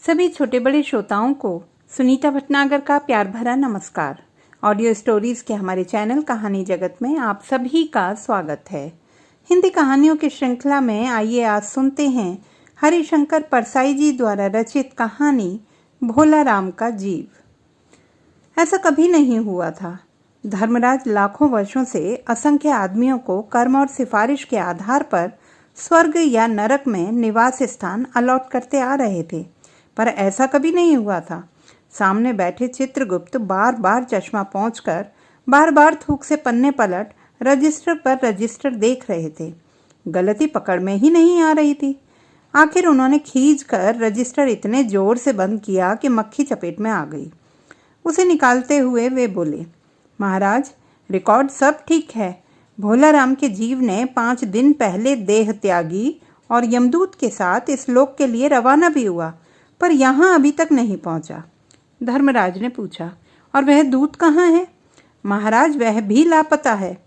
सभी छोटे बड़े श्रोताओं को सुनीता भटनागर का प्यार भरा नमस्कार। ऑडियो स्टोरीज के हमारे चैनल कहानी जगत में आप सभी का स्वागत है। हिंदी कहानियों की श्रृंखला में आइए आज सुनते हैं हरिशंकर परसाई जी द्वारा रचित कहानी भोला राम का जीव। ऐसा कभी नहीं हुआ था। धर्मराज लाखों वर्षों से असंख्य आदमियों को कर्म और सिफारिश के आधार पर स्वर्ग या नरक में निवास स्थान अलॉट करते आ रहे थे, पर ऐसा कभी नहीं हुआ था। सामने बैठे चित्रगुप्त बार बार चश्मा पोंछकर बार बार थूक से पन्ने पलट रजिस्टर पर रजिस्टर देख रहे थे। गलती पकड़ में ही नहीं आ रही थी। आखिर उन्होंने खींचकर रजिस्टर इतने जोर से बंद किया कि मक्खी चपेट में आ गई। उसे निकालते हुए वे बोले, महाराज, रिकॉर्ड सब ठीक है। भोला राम के जीव ने 5 दिन पहले देह त्यागी और यमदूत के साथ इस लोक के लिए रवाना भी हुआ, पर यहाँ अभी तक नहीं पहुँचा। धर्मराज ने पूछा, और वह दूत कहाँ है? महाराज, वह भी लापता है।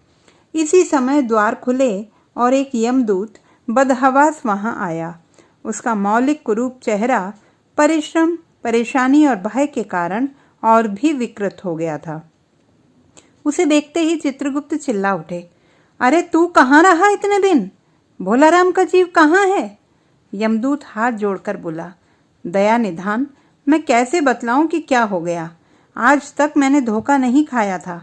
इसी समय द्वार खुले और एक यमदूत बदहवास वहाँ आया। उसका मौलिक कुरूप चेहरा परिश्रम, परेशानी और भय के कारण और भी विकृत हो गया था। उसे देखते ही चित्रगुप्त चिल्ला उठे, अरे तू कहाँ रहा इतने दिन? भोला राम का जीव कहाँ है? यमदूत हाथ जोड़कर बोला, दया निधान, मैं कैसे बतलाऊं कि क्या हो गया। आज तक मैंने धोखा नहीं खाया था,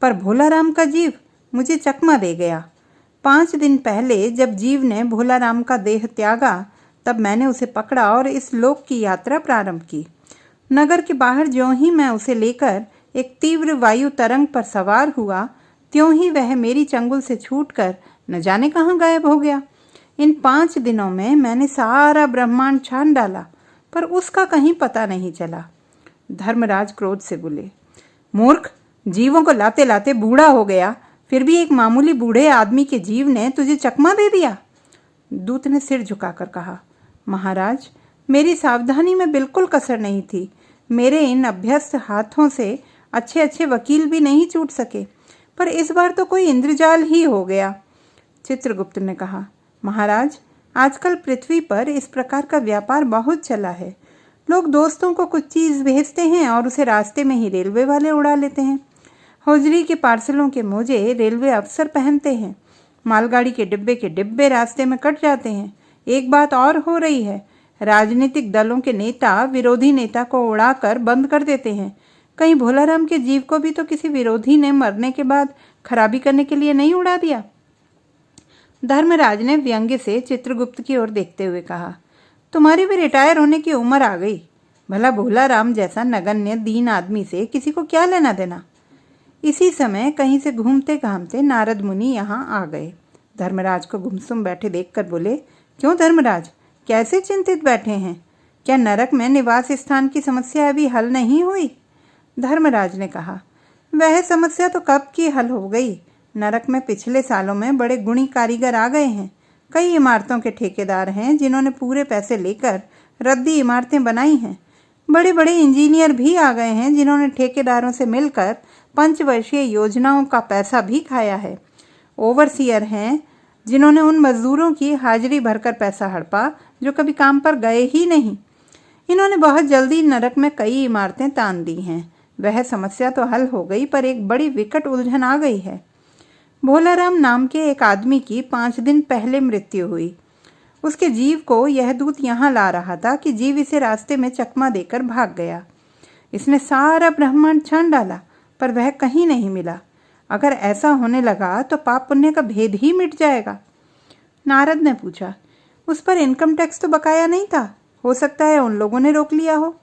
पर भोला राम का जीव मुझे चकमा दे गया। 5 दिन पहले जब जीव ने भोला राम का देह त्यागा, तब मैंने उसे पकड़ा और इस लोक की यात्रा प्रारंभ की। नगर के बाहर ज्यों ही मैं उसे लेकर एक तीव्र वायु तरंग पर सवार हुआ, त्यों ही वह मेरी चंगुल से छूटकर न जाने कहाँ गायब हो गया। इन 5 दिनों में मैंने सारा ब्रह्मांड छान डाला, पर उसका कहीं पता नहीं चला। धर्मराज क्रोध से बोले, मूर्ख, जीवों को लाते लाते बूढ़ा हो गया, फिर भी एक मामूली बूढ़े आदमी के जीव ने तुझे चकमा दे दिया। दूत ने सिर झुकाकर कहा, महाराज, मेरी सावधानी में बिल्कुल कसर नहीं थी। मेरे इन अभ्यस्त हाथों से अच्छे अच्छे वकील भी नहीं छूट सके, पर इस बार तो कोई इंद्रजाल ही हो गया। चित्रगुप्त ने कहा, महाराज, आजकल पृथ्वी पर इस प्रकार का व्यापार बहुत चला है। लोग दोस्तों को कुछ चीज़ भेजते हैं और उसे रास्ते में ही रेलवे वाले उड़ा लेते हैं। हौजरी के पार्सलों के मोजे रेलवे अफसर पहनते हैं। मालगाड़ी के डिब्बे रास्ते में कट जाते हैं। एक बात और हो रही है, राजनीतिक दलों के नेता विरोधी नेता को उड़ाकर बंद कर देते हैं। कहीं भोला राम के जीव को भी तो किसी विरोधी ने मरने के बाद खराबी करने के लिए नहीं उड़ा दिया। धर्मराज ने व्यंग्य से चित्रगुप्त की ओर देखते हुए कहा, तुम्हारी भी रिटायर होने की उम्र आ गई। भला भोला राम जैसा नगण्य दीन आदमी से किसी को क्या लेना देना। इसी समय कहीं से घूमते घामते नारद मुनि यहाँ आ गए। धर्मराज को गुमसुम बैठे देखकर बोले, क्यों धर्मराज, कैसे चिंतित बैठे हैं? क्या नरक में निवास स्थान की समस्या अभी हल नहीं हुई? धर्मराज ने कहा, वह समस्या तो कब की हल हो गई। नरक में पिछले सालों में बड़े गुणी कारीगर आ गए हैं। कई इमारतों के ठेकेदार हैं जिन्होंने पूरे पैसे लेकर रद्दी इमारतें बनाई हैं। बड़े बड़े इंजीनियर भी आ गए हैं जिन्होंने ठेकेदारों से मिलकर 5 वर्षीय योजनाओं का पैसा भी खाया है। ओवरसीयर हैं जिन्होंने उन मजदूरों की हाजिरी भरकर पैसा हड़पा जो कभी काम पर गए ही नहीं। इन्होंने बहुत जल्दी नरक में कई इमारतें तान दी हैं। वह समस्या तो हल हो गई, पर एक बड़ी विकट उलझन आ गई है। भोला राम नाम के एक आदमी की 5 दिन पहले मृत्यु हुई। उसके जीव को यह दूत यहाँ ला रहा था कि जीव इसे रास्ते में चकमा देकर भाग गया। इसने सारा ब्रह्मांड छान डाला, पर वह कहीं नहीं मिला। अगर ऐसा होने लगा तो पाप पुण्य का भेद ही मिट जाएगा। नारद ने पूछा, उस पर इनकम टैक्स तो बकाया नहीं था? हो सकता है उन लोगों ने रोक लिया हो।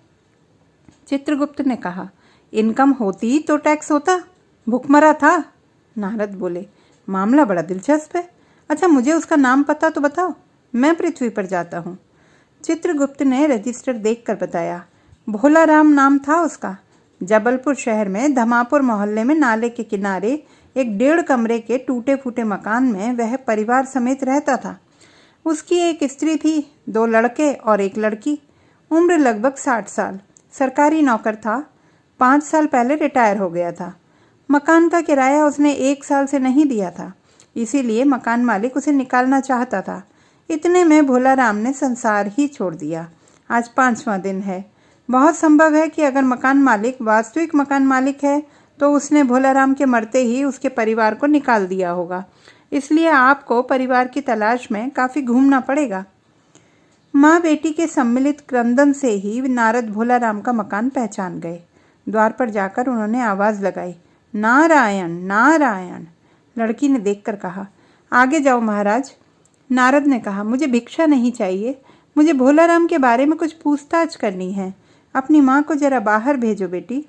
चित्रगुप्त ने कहा, इनकम होती तो टैक्स होता, भुखमरा था। नारद बोले, मामला बड़ा दिलचस्प है। अच्छा, मुझे उसका नाम पता तो बताओ, मैं पृथ्वी पर जाता हूँ। चित्रगुप्त ने रजिस्टर देखकर बताया, भोला राम नाम था उसका। जबलपुर शहर में धमापुर मोहल्ले में नाले के किनारे एक 1.5 कमरे के टूटे फूटे मकान में वह परिवार समेत रहता था। उसकी एक स्त्री थी, 2 लड़के और एक लड़की। उम्र लगभग 60 साल। सरकारी नौकर था। 5 साल पहले रिटायर हो गया था। मकान का किराया उसने 1 साल से नहीं दिया था, इसीलिए मकान मालिक उसे निकालना चाहता था। इतने में भोला राम ने संसार ही छोड़ दिया। आज 5वां दिन है। बहुत संभव है कि अगर मकान मालिक वास्तविक मकान मालिक है तो उसने भोलाराम के मरते ही उसके परिवार को निकाल दिया होगा, इसलिए आपको परिवार की तलाश में काफ़ी घूमना पड़ेगा। माँ बेटी के सम्मिलित क्रंदन से ही नारद भोलाराम का मकान पहचान गए। द्वार पर जाकर उन्होंने आवाज़ लगाई, नारायण नारायण। लड़की ने देखकर कहा, आगे जाओ महाराज। नारद ने कहा, मुझे भिक्षा नहीं चाहिए, मुझे भोलाराम के बारे में कुछ पूछताछ करनी है। अपनी माँ को जरा बाहर भेजो बेटी।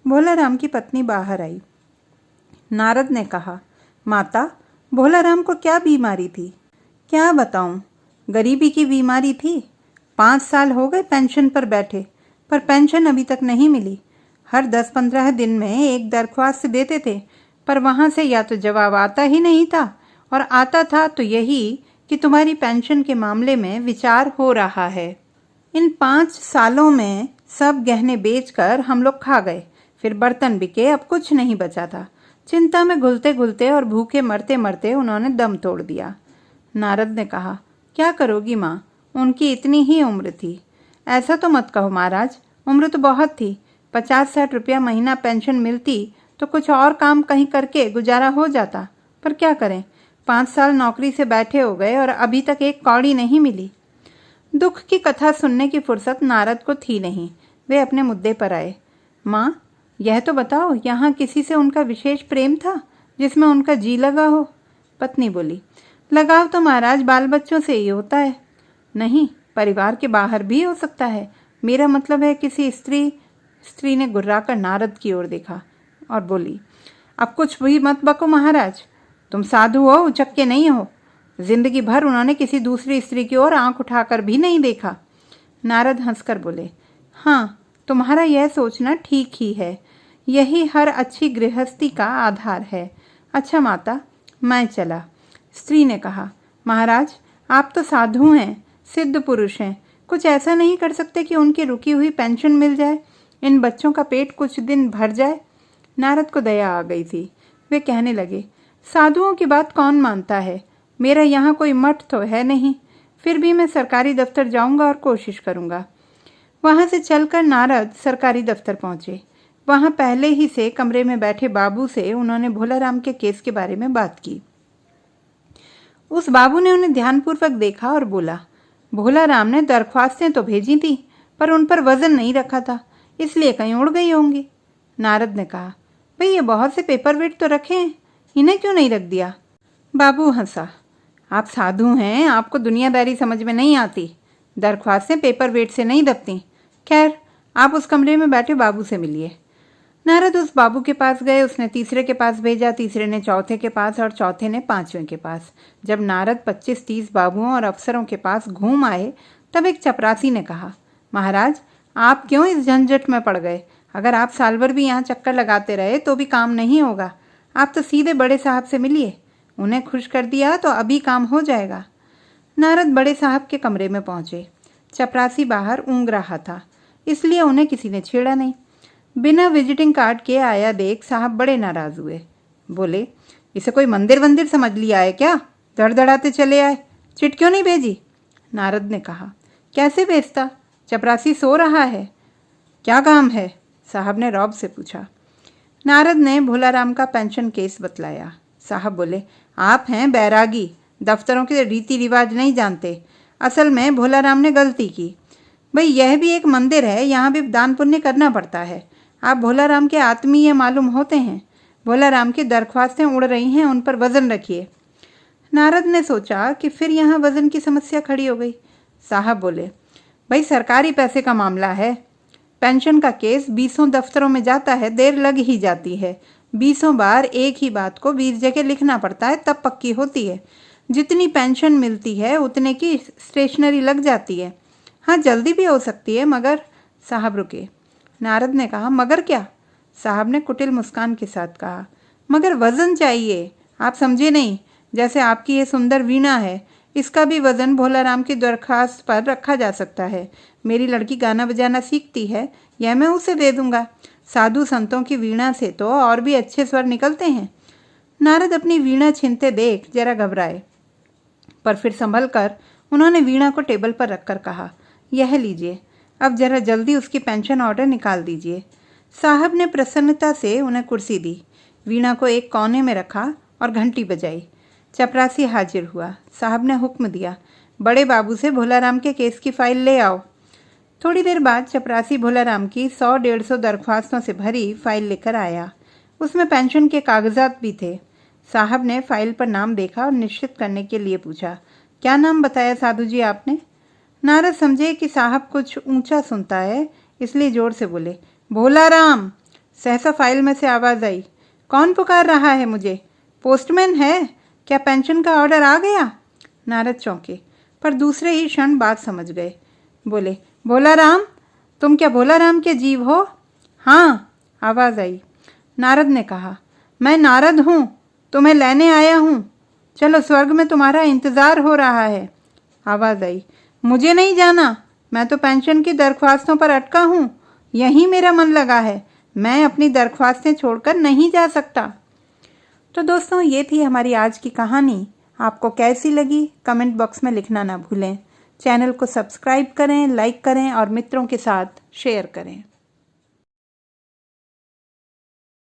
भोलाराम की पत्नी बाहर आई। नारद ने कहा, माता, भोलाराम को क्या बीमारी थी? क्या बताऊं, गरीबी की बीमारी थी। 5 साल हो गए पेंशन पर बैठे, पर पेंशन अभी तक नहीं मिली। हर 10-15 दिन में एक दरख्वास्त देते थे, पर वहाँ से या तो जवाब आता ही नहीं था, और आता था तो यही कि तुम्हारी पेंशन के मामले में विचार हो रहा है। इन 5 सालों में सब गहने बेचकर हम लोग खा गए, फिर बर्तन बिके, अब कुछ नहीं बचा था। चिंता में घुलते घुलते और भूखे मरते मरते उन्होंने दम तोड़ दिया। नारद ने कहा, क्या करोगी माँ, उनकी इतनी ही उम्र थी। ऐसा तो मत कहो महाराज, उम्र तो बहुत थी। 50-60 रुपया महीना पेंशन मिलती तो कुछ और काम कहीं करके गुजारा हो जाता, पर क्या करें, 5 साल नौकरी से बैठे हो गए और अभी तक एक कौड़ी नहीं मिली। दुख की कथा सुनने की फुर्सत नारद को थी नहीं। वे अपने मुद्दे पर आए। माँ, यह तो बताओ, यहाँ किसी से उनका विशेष प्रेम था जिसमें उनका जी लगा हो? पत्नी बोली, लगाव तो महाराज बाल बच्चों से ही होता है। नहीं, परिवार के बाहर भी हो सकता है। मेरा मतलब है किसी स्त्री ने गुर्राकर नारद की ओर देखा और बोली, अब कुछ भी मत बको महाराज, तुम साधु हो, उचक्के नहीं हो। जिंदगी भर उन्होंने किसी दूसरी स्त्री की ओर आंख उठाकर भी नहीं देखा। नारद हंसकर बोले, हाँ, तुम्हारा यह सोचना ठीक ही है। यही हर अच्छी गृहस्थी का आधार है। अच्छा माता, मैं चला। स्त्री ने कहा, महाराज, आप तो साधु हैं, सिद्ध पुरुष हैं, कुछ ऐसा नहीं कर सकते कि उनकी रुकी हुई पेंशन मिल जाए, इन बच्चों का पेट कुछ दिन भर जाए? नारद को दया आ गई थी। वे कहने लगे, साधुओं की बात कौन मानता है? मेरा यहाँ कोई मठ तो है नहीं, फिर भी मैं सरकारी दफ्तर जाऊँगा और कोशिश करूँगा। वहाँ से चलकर नारद सरकारी दफ्तर पहुँचे। वहाँ पहले ही से कमरे में बैठे बाबू से उन्होंने भोलाराम के केस के बारे में बात की। उस बाबू ने उन्हें ध्यानपूर्वक देखा और बोला, भोलाराम ने दरख्वास्तें तो भेजी थी, पर उन पर वजन नहीं रखा था, इसलिए कहीं उड़ गई होंगी। नारद ने कहा, भाई ये बहुत से पेपर वेट तो रखे हैं, इन्हें क्यों नहीं रख दिया? बाबू हंसा, आप साधु हैं, आपको दुनियादारी समझ में नहीं आती। दरख्वास्तें पेपर वेट से नहीं दबती। खैर, आप उस कमरे में बैठे बाबू से मिलिए। नारद उस बाबू के पास गए। उसने तीसरे के पास भेजा, तीसरे ने चौथे के पास और चौथे ने 5वें के पास। जब नारद 25-30 बाबुओं और अफसरों के पास घूम आए, तब एक चपरासी ने कहा, महाराज, आप क्यों इस झंझट में पड़ गए? अगर आप साल भर भी यहाँ चक्कर लगाते रहे तो भी काम नहीं होगा। आप तो सीधे बड़े साहब से मिलिए, उन्हें खुश कर दिया तो अभी काम हो जाएगा। नारद बड़े साहब के कमरे में पहुँचे। चपरासी बाहर ऊँघ रहा था, इसलिए उन्हें किसी ने छेड़ा नहीं। बिना विजिटिंग कार्ड के आया देख साहब बड़े नाराज हुए। बोले, इसे कोई मंदिर वंदिर समझ लिया है क्या? धड़धड़ाते चले आए, चिट क्यों नहीं भेजी? नारद ने कहा, कैसे भेजता, चपरासी सो रहा है। क्या काम है? साहब ने रौब से पूछा। नारद ने भोलाराम का पेंशन केस बतलाया। साहब बोले, आप हैं बैरागी, दफ्तरों के रीति रिवाज नहीं जानते। असल में भोलाराम ने गलती की। भाई यह भी एक मंदिर है, यहाँ भी दान पुण्य करना पड़ता है। आप भोलाराम के आत्मीय मालूम होते हैं। भोलाराम की दरख्वास्तें उड़ रही हैं, उन पर वजन रखिए। नारद ने सोचा कि फिर यहाँ वजन की समस्या खड़ी हो गई। साहब बोले, भाई सरकारी पैसे का मामला है, पेंशन का केस 20 दफ्तरों में जाता है, देर लग ही जाती है। 20 बार एक ही बात को 20 जगह लिखना पड़ता है, तब पक्की होती है। जितनी पेंशन मिलती है उतने की स्टेशनरी लग जाती है। हाँ, जल्दी भी हो सकती है, मगर। साहब रुके। नारद ने कहा, मगर क्या? साहब ने कुटिल मुस्कान के साथ कहा, मगर वजन चाहिए। आप समझे नहीं, जैसे आपकी ये सुंदर वीणा है, इसका भी वजन भोलाराम की दरख्वास्त पर रखा जा सकता है। मेरी लड़की गाना बजाना सीखती है, यह मैं उसे दे दूंगा। साधु संतों की वीणा से तो और भी अच्छे स्वर निकलते हैं। नारद अपनी वीणा छीनते देख जरा घबराए, पर फिर संभल कर उन्होंने वीणा को टेबल पर रखकर कहा, यह लीजिए, अब जरा जल्दी उसकी पेंशन ऑर्डर निकाल दीजिए। साहब ने प्रसन्नता से उन्हें कुर्सी दी, वीणा को एक कोने में रखा और घंटी बजाई। चपरासी हाजिर हुआ। साहब ने हुक्म दिया, बड़े बाबू से भोलाराम के केस की फाइल ले आओ। थोड़ी देर बाद चपरासी भोलाराम की 100-150 दरख्वास्तों से भरी फाइल लेकर आया। उसमें पेंशन के कागजात भी थे। साहब ने फाइल पर नाम देखा और निश्चित करने के लिए पूछा, क्या नाम बताया साधु जी आपने? नारद समझे कि साहब कुछ ऊंचा सुनता है, इसलिए जोर से बोले, भोलाराम। सहसा फाइल में से आवाज़ आई, कौन पुकार रहा है मुझे? पोस्टमैन है क्या? पेंशन का ऑर्डर आ गया? नारद चौंके, पर दूसरे ही क्षण बात समझ गए। बोले, भोलाराम, तुम क्या भोलाराम के जीव हो? हाँ, आवाज़ आई। नारद ने कहा, मैं नारद हूँ, तुम्हें लेने आया हूँ। चलो, स्वर्ग में तुम्हारा इंतज़ार हो रहा है। आवाज़ आई, मुझे नहीं जाना, मैं तो पेंशन की दरख्वास्तों पर अटका हूँ। यहीं मेरा मन लगा है, मैं अपनी दरख्वास्तें छोड़कर नहीं जा सकता। तो दोस्तों, ये थी हमारी आज की कहानी। आपको कैसी लगी कमेंट बॉक्स में लिखना ना भूलें। चैनल को सब्सक्राइब करें, लाइक करें और मित्रों के साथ शेयर करें।